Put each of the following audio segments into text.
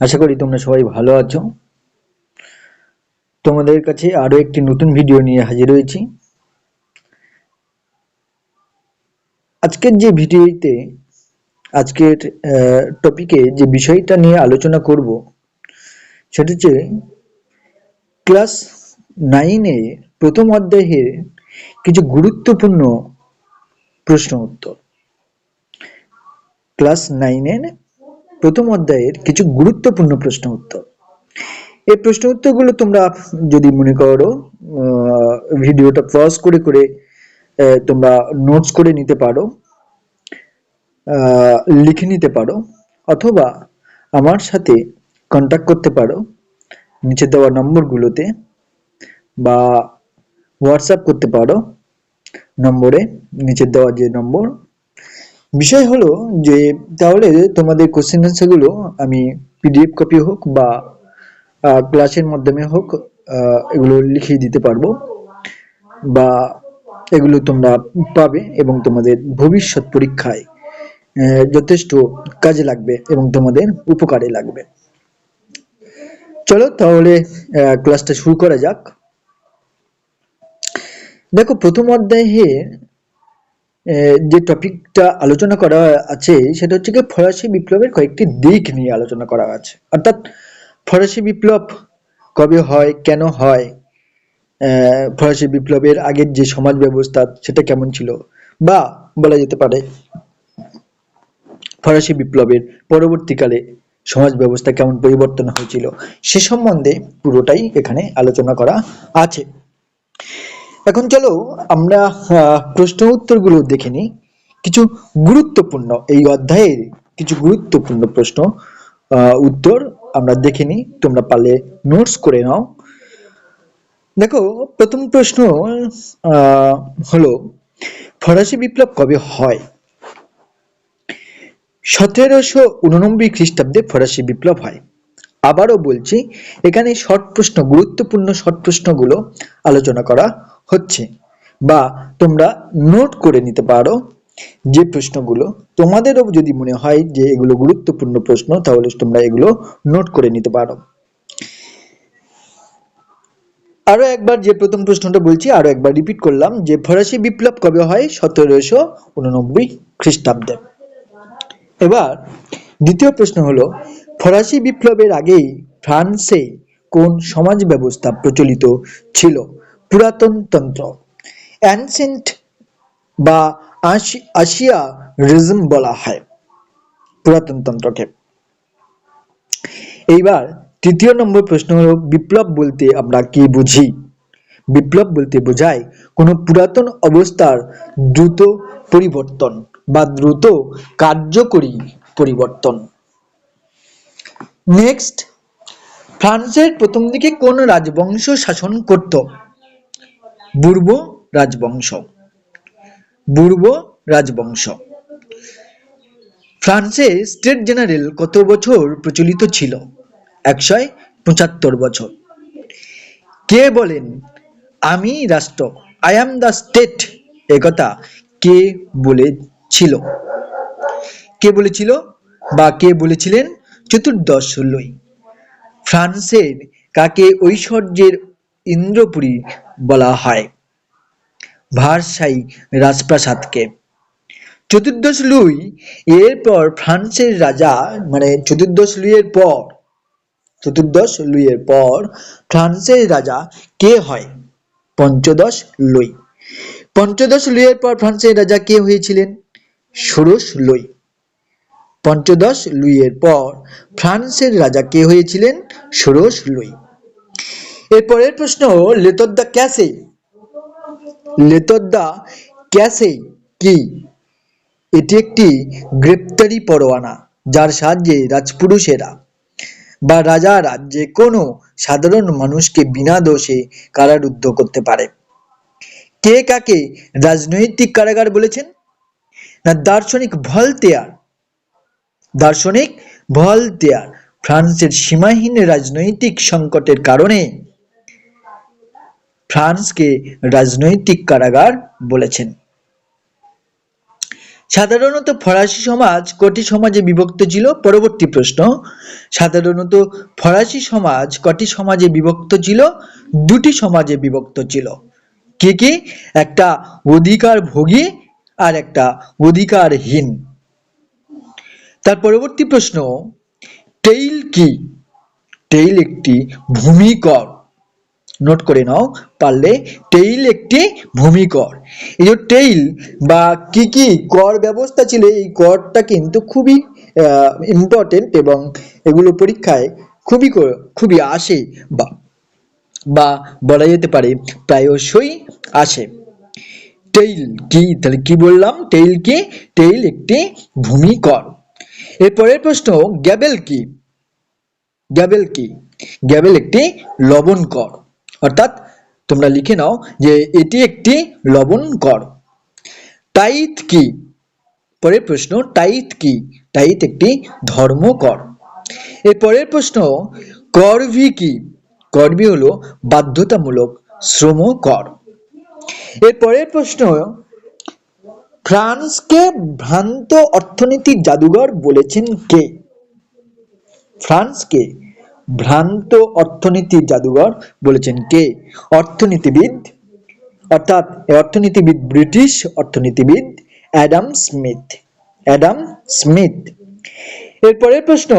আশা করি তোমরা সবাই ভালো আছো। তোমাদের কাছে আরো একটি নতুন ভিডিও নিয়ে হাজির হয়েছি। আজকের যে ভিডিওতে আজকের টপিকে যে বিষয়টা নিয়ে আলোচনা করব সেটা হচ্ছে ক্লাস 9 প্রথম অধ্যায়ের কিছু গুরুত্বপূর্ণ প্রশ্ন উত্তর। ক্লাস 9 প্রথম অধ্যায়ের কিছু গুরুত্বপূর্ণ প্রশ্ন উত্তর। এই প্রশ্ন উত্তরগুলো তোমরা যদি মনে করো ভিডিওটা পজ করে করে তোমরা নোটস করে নিতে পারো, লিখে নিতে পারো, অথবা আমার সাথে কন্ট্যাক্ট করতে পারো নিচে দেওয়া নম্বরগুলোতে, বা হোয়াটসঅ্যাপ করতে পারো নম্বরে, নিচে দেওয়া যে নম্বর। বিষয় হলো যে তাহলে তোমাদের কোশ্চেন আনসারগুলো আমি পিডিএফ কপি হোক বা ক্লাসের মাধ্যমে হোক এগুলো লিখিয়ে দিতে পারবো, বা এগুলো তোমরা পাবে এবং তোমাদের ভবিষ্যৎ পরীক্ষায় যথেষ্ট কাজে লাগবে এবং তোমাদের উপকারে লাগবে। চলো তাহলে ক্লাসটা শুরু করা যাক। দেখো, প্রথম অধ্যায়ে যে টপিকটা আলোচনা করা আছে সেটা হচ্ছে কি ফরাসি বিপ্লবের কয়েকটি দিক নিয়ে আলোচনা করা আছে। অর্থাৎ ফরাসি বিপ্লব কবে হয়, কেন হয়, ফরাসি বিপ্লবের আগের যে সমাজ ব্যবস্থা সেটা কেমন ছিল, বা বলা যেতে পারে ফরাসি বিপ্লবের পরবর্তীকালে সমাজ ব্যবস্থা কেমন পরিবর্তন হয়েছিল সে সম্বন্ধে পুরোটাই এখানে আলোচনা করা আছে। এখন চলো আমরা প্রশ্ন উত্তরগুলো দেখে নিই। কিছু গুরুত্বপূর্ণ এই অধ্যায়ের কিছু গুরুত্বপূর্ণ প্রশ্ন উত্তর আমরা দেখে নিই, তোমরা পারলে নোটস করে নাও। দেখো, প্রথম প্রশ্ন হলো ফরাসি বিপ্লব কবে হয়। 1789 খ্রিস্টাব্দে ফরাসি বিপ্লব হয়। আবারও বলছি, এখানে শর্ট প্রশ্ন, গুরুত্বপূর্ণ শর্ট প্রশ্নগুলো আলোচনা করা হচ্ছে, বা তোমরা নোট করে নিতে পারো যে প্রশ্নগুলো। তোমাদেরও যদি মনে হয় যে এগুলো গুরুত্বপূর্ণ প্রশ্ন তাহলে তোমরা এগুলো নোট করে নিতে পারো। আরো একবার যে প্রথম প্রশ্নটা বলছি আরো একবার রিপিট করলাম যে ফরাসি বিপ্লব কবে হয়, 1789 খ্রিস্টাব্দে। এবার দ্বিতীয় প্রশ্ন হলো ফরাসি বিপ্লবের আগেই ফ্রান্সে কোন সমাজ ব্যবস্থা প্রচলিত ছিল। পুরাতন তন্ত্র, অ্যানসেন্ট বা আসিয়া রিজম বলা হয় পুরাতন তন্ত্রকে। এইবার তৃতীয় নম্বর প্রশ্ন হলো বিপ্লব বলতে আমরা কি বুঝি। বিপ্লব বলতে বোঝায় কোনো পুরাতন অবস্থার দ্রুত পরিবর্তন বা দ্রুত কার্যকরী পরিবর্তন। নেক্সট, ফ্রান্সের প্রথম দিকে কোন রাজবংশ শাসন করত। বুর্ব রাজবংশ। বুর্ব রাজবংশ। ফ্রান্সে স্টেট জেনারেল কত বছর প্রচলিত ছিল। 175 বছর। কে বলেন আমি রাষ্ট্র, আই অ্যাম দ্য স্টেট, একথা কে বলেছিল। কে বলেছিল বা কে বলেছিলেন? চতুর্দশ লুই। ফ্রান্সের কাকে ঐশ্বর্যের ইন্দ্রপুরী বলা হয়? ভার্সাই রাজপ্রাসাদকে। চতুর্দশ লুই এর পর ফ্রান্সের রাজা, মানে চতুর্দশ লুইয়ের পর ফ্রান্সের রাজা কে হয়? পঞ্চদশ লুই। পঞ্চদশ লুইয়ের পর ফ্রান্সের রাজা কে হয়েছিলেন? ষোড়শ লুই। পঞ্চদশ লুইয়ের পর ফ্রান্সের রাজা কে হয়েছিলেন? ষোড়শ লুই। এর পরের প্রশ্ন, লেতর দ্য ক্যাসে। লেতর দ্য ক্যাসে কি? এটি একটি গ্রেপ্তারি পরোয়ানা যার সাহায্যে রাজপুরুষেরা বা রাজারা যে কোনো সাধারণ মানুষকে বিনা দোষে কারারুদ্ধ করতে পারে। কে কাকে রাজনৈতিক কারাগার বলেছেন? না, দার্শনিক ভলতেয়ার। দার্শনিক ভলতেয়ার ফ্রান্সের সীমাহীন রাজনৈতিক সংকটের কারণে ফ্রান্সকে রাজনৈতিক কারাগার বলেছেন। সাধারণত ফরাসি সমাজ কটি সমাজে বিভক্ত ছিল? পরবর্তী প্রশ্ন, সাধারণত ফরাসি সমাজ কটি সমাজে বিভক্ত ছিল? দুটি সমাজে বিভক্ত ছিল। কি কি? একটা অধিকারভোগী আর একটা অধিকারহীন। তার পরবর্তী প্রশ্ন, টেইল কি? টেইল একটি ভূমিকর। নোট করে নাও পারলে, টেইল একটি ভূমিকর। এই যে টেইল বা কি কি কর ব্যবস্থা ছিল, এই করটা কিন্তু খুবই ইম্পর্টেন্ট এবং এগুলো পরীক্ষায় খুবই আসে বা বা বলা যেতে পারে প্রায়শই আসে। টেইল কি? তাহলে কি বললাম? টেইল কি? টেইল একটি ভূমিকর। এরপরের প্রশ্ন, গ্যাবেল কি? গ্যাবেল কি? গ্যাবেল একটি লবণ কর। অর্থাৎ তোমরা লিখে নাও যে এটি একটি লবণ কর। টাইথ কি? পরের প্রশ্ন, টাইথ কি? টাইথ একটি ধর্মকর। এর পরের প্রশ্ন, করভি কি? করভি হলো বাধ্যতামূলক শ্রম কর। এর পরের প্রশ্ন, ফ্রান্সকে ভ্রান্ত অর্থনীতির জাদুঘর বলেছেন কে? ফ্রান্সকে ভ্রান্ত অর্থনীতির জাদুঘর বলেছেন কে? অর্থনীতিবিদ, অর্থাৎ অর্থনীতিবিদ ব্রিটিশ অর্থনীতিবিদ অ্যাডাম স্মিথ। Adam Smith. এরপরের প্রশ্ন,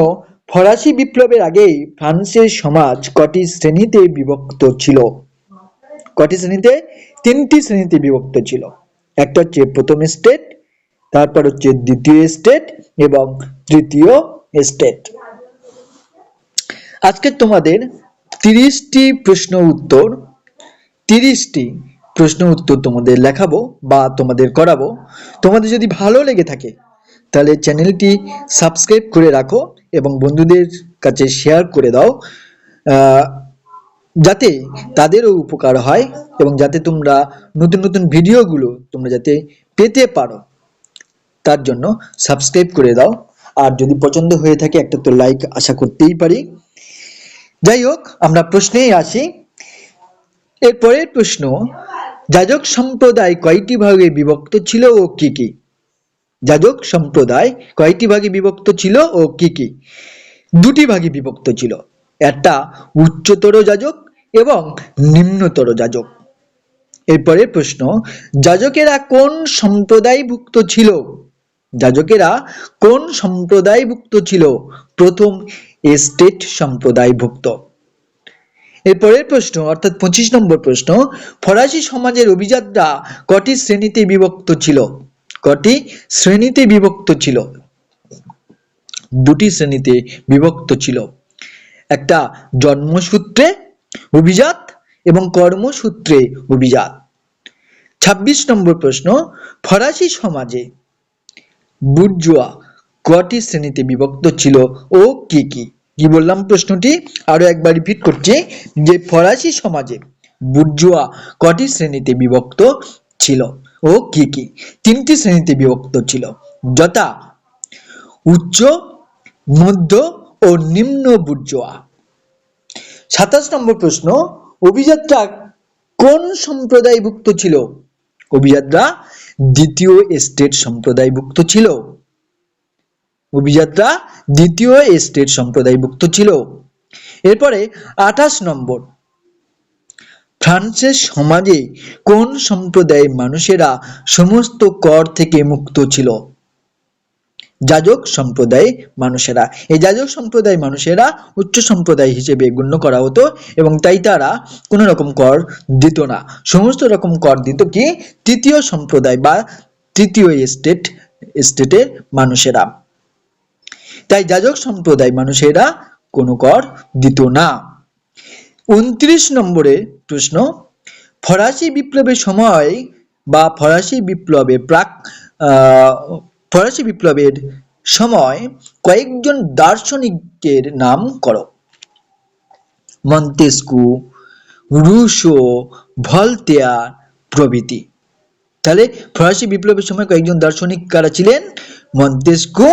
ফরাসি বিপ্লবের আগেই ফ্রান্সের সমাজ কটি শ্রেণীতে বিভক্ত ছিল? কটি শ্রেণীতে? তিনটি শ্রেণীতে বিভক্ত ছিল। একটা হচ্ছে প্রথম স্টেট, তারপর হচ্ছে দ্বিতীয় স্টেট এবং তৃতীয় স্টেট। আজকে তোমাদের 30টি প্রশ্ন উত্তর, 30টি প্রশ্ন উত্তর তোমাদের লেখাবো বা তোমাদের করাবো। তোমাদের যদি ভালো লেগে থাকে তাহলে চ্যানেলটি সাবস্ক্রাইব করে রাখো এবং বন্ধুদের কাছে শেয়ার করে দাও, যাতে তাদেরও উপকার হয় এবং যাতে তোমরা নতুন নতুন ভিডিওগুলো তোমরা যাতে পেতে পারো, তার জন্য সাবস্ক্রাইব করে দাও। আর যদি পছন্দ হয়ে থাকে একটা তো লাইক আশা করতেই পারি। যাই হোক, আমরা প্রশ্নেই আসি। এরপরের প্রশ্ন, যাজক সম্প্রদায় কয়টি ভাগে বিভক্ত ছিল ও কি কি? যাজক সম্প্রদায় কয়টি ভাগে বিভক্ত ছিল ও কি কি? দুটি ভাগে বিভক্ত ছিল। একটা উচ্চতর যাজক এবং নিম্নতর যাজক। এরপরের প্রশ্ন, যাজকেরা কোন সম্প্রদায়ভুক্ত ছিল? যাজকেরা কোন সম্প্রদায়ভুক্ত ছিল? প্রথম এস্টেট সম্প্রদায়ভুক্ত। এরপরের প্রশ্ন অর্থাৎ 25 নম্বর প্রশ্ন, ফরাসি সমাজের অভিজাতরা কটি শ্রেণীতে বিভক্ত ছিল? কটি শ্রেণীতে বিভক্ত ছিল? দুটি শ্রেণীতে বিভক্ত ছিল। একটা জন্মসূত্রে অভিজাত এবং কর্মসূত্রে অভিজাত। 26 নম্বর প্রশ্ন, ফরাসি সমাজে বুর্জোয়া কটি শ্রেণীতে বিভক্ত ছিল ও কি কি? কি বললাম প্রশ্নটি আরো একবার রিপিট করছি, যে ফরাসি সমাজে বুর্জোয়া কটি শ্রেণীতে বিভক্ত ছিল ও কি কি? তিনটি শ্রেণীতে বিভক্ত ছিল, যথা উচ্চ, মধ্য ও নিম্ন বুর্জোয়া। 27 নম্বর প্রশ্ন, অভিজাতরা কোন সম্প্রদায়ভুক্ত ছিল? অভিজাতরা দ্বিতীয় এস্টেট সম্প্রদায়ভুক্ত ছিল। অভিজাতরা দ্বিতীয় এস্টেট সম্প্রদায়ভুক্ত ছিল। এরপরে 28 নম্বর, ফ্রান্সের সমাজে কোন সম্প্রদায়ের মানুষেরা সমস্ত কর থেকে মুক্ত ছিল? যাজক সম্প্রদায় মানুষেরা। এই যাজক সম্প্রদায় মানুষেরা উচ্চ সম্প্রদায় হিসেবে গণ্য করা হতো এবং তাই তারা কোনো রকম কর দিত না। সমস্ত রকম কর দিত কি? তৃতীয় সম্প্রদায় বা তৃতীয় স্টেটের মানুষেরা। তাই যাজক সম্প্রদায় মানুষেরা কোনো কর দিত না। 29 নম্বরে প্রশ্ন, ফরাসি বিপ্লবের সময় বা ফরাসি বিপ্লবের সময় কয়েকজন দার্শনিকের নাম করো। মন্তেস্কু, রুশো, ভলতেয়ার প্রভৃতি। তাহলে ফরাসি বিপ্লবের সময় কয়েকজন দার্শনিক কারা ছিলেন? Montesquieu,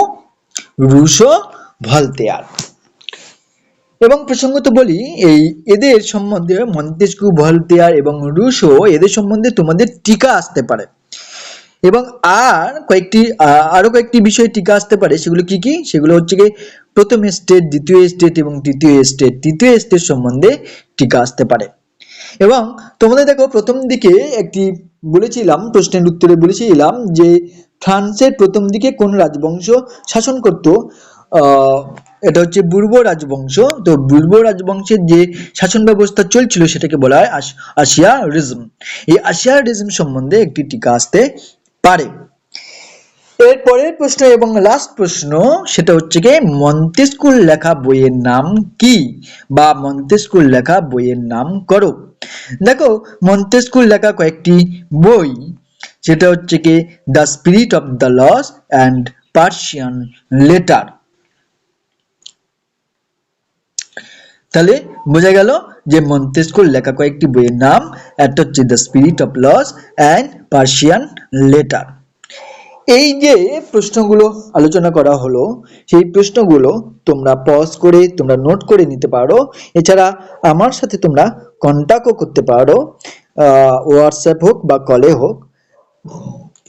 Rousseau, Voltaire. এবং প্রসঙ্গত বলি, এদের সম্বন্ধে মন্তেস্কু, ভলতেয়ার এবং রুশো এদের সম্বন্ধে তোমাদের টিকা আসতে পারে। এবং আরো কয়েকটি বিষয়ে টিকা আসতে পারে, সেগুলো কি কি? সেগুলো হচ্ছে কি প্রথম স্টেট, দ্বিতীয় স্টেট এবং তৃতীয় স্টেট সম্বন্ধে টিকা আসতে পারে। এবং তোমাদের দেখো প্রথম দিকে একটি বলেছিলাম, প্রশ্নের উত্তরে বলেছিলাম যে ফ্রান্সের প্রথম দিকে কোন রাজবংশ শাসন করত? এটা হচ্ছে বুর্বো রাজবংশ। তো বুর্বো রাজবংশের যে শাসন ব্যবস্থা চলছিল সেটাকে বলা হয় আসিয়ারিজম। এই আসিয়ারিজম সম্বন্ধে একটি টিকা আসতে পারে। এর পরের প্রশ্ন এবং লাস্ট প্রশ্ন, সেটা হচ্ছে কি মন্তেস্কুর লেখা বইয়ের নাম কি? বা মন্তেস্কুর লেখা বইয়ের নাম করো। দেখো মন্তেস্কুর লেখা কয়েকটি বই, সেটা হচ্ছে কি the spirit of the laws and Persian letter. তাহলে বোঝা গেল যে মন্তেস্কুর লেখা কয়েকটি বইয়ের নাম, একটা হচ্ছে the spirit of laws and Persian letter. এই যে প্রশ্নগুলো আলোচনা করা হলো, সেই প্রশ্নগুলো তোমরা পজ করে তোমরা নোট করে নিতে পারো। এছাড়া আমার সাথে তোমরা কন্টাক্টও করতে পারো, হোয়াটসঅ্যাপ হোক বা কলে হোক।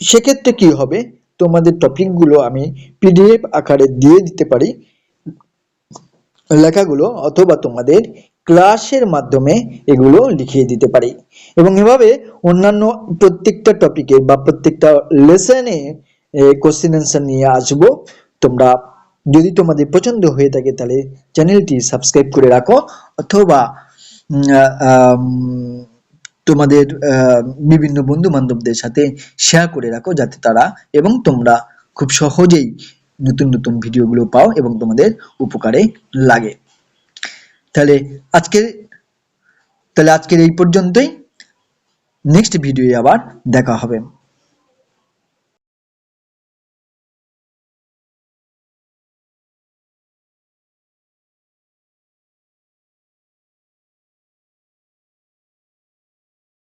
সেক্ষেত্রে কি হবে, তোমাদের টপিকগুলো আমি পিডিএফ আকারে দিয়ে দিতে পারি লেখাগুলো, অথবা তোমাদের ক্লাসের মাধ্যমে এগুলো লিখিয়ে দিতে পারি। এবং এভাবে অন্যান্য প্রত্যেকটা টপিকে বা প্রত্যেকটা লেসনে কোশ্চেন অ্যান্সার নিয়ে আসবো। তোমরা যদি তোমাদের পছন্দ হয়ে থাকে তাহলে চ্যানেলটি সাবস্ক্রাইব করে রাখো, অথবা তোমাদের বিভিন্ন বন্ধু বান্ধবদের সাথে শেয়ার করে রাখো, যাতে তারা এবং তোমরা খুব সহজেই নতুন নতুন ভিডিওগুলো পাও এবং তোমাদের উপকারে লাগে। তাহলে আজকের এই পর্যন্তই। নেক্সট ভিডিওয়ে আবার দেখা হবে।